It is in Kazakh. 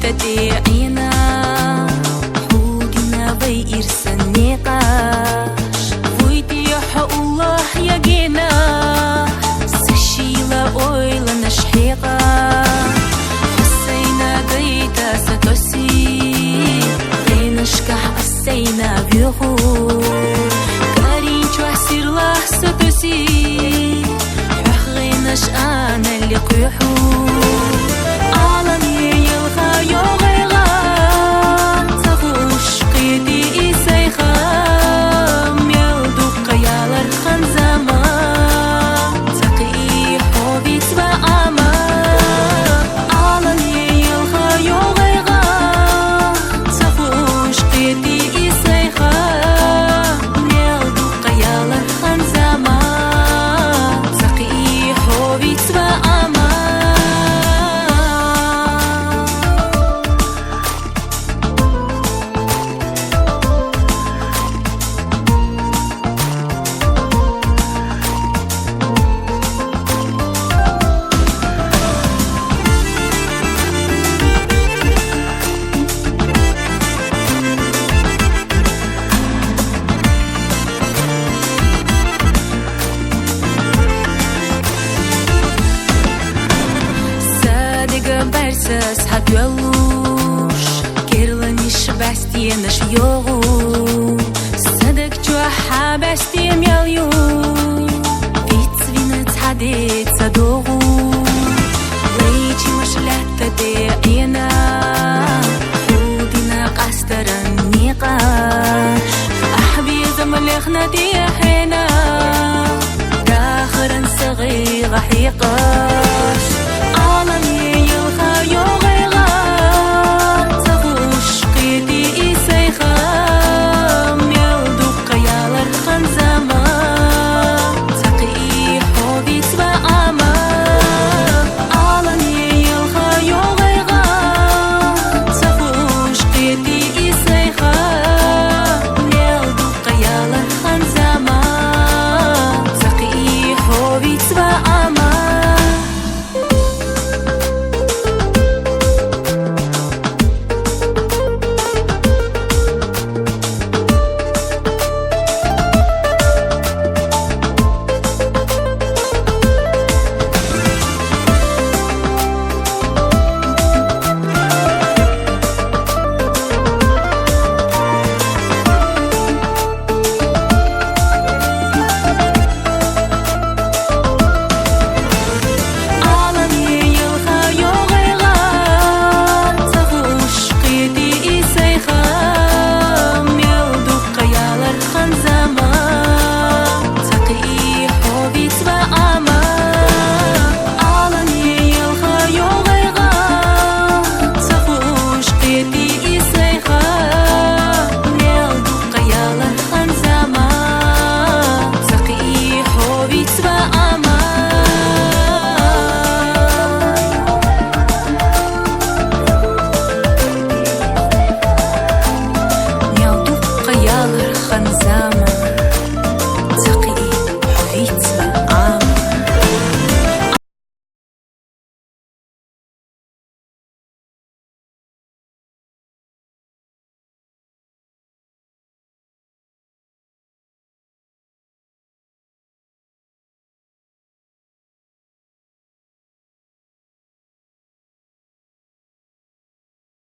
تدعينا حودنا ويرسن نقاش ويدي حق الله يجينا سشيلا اويلا نشحيقا حسينا قيتا ستوسي غينشكح قسينا بيخو كارين جواسير الله ستوسي حخ غينش انا اللي قيحو Сад велуш, керланиш бастиенаш йогу, садак чуаха бастием ялю, вицвинец хадет садогу, лейчи машлята деина, худина кастаран никаш, ахбиза малехна дияхена, дахран сагига хиqa.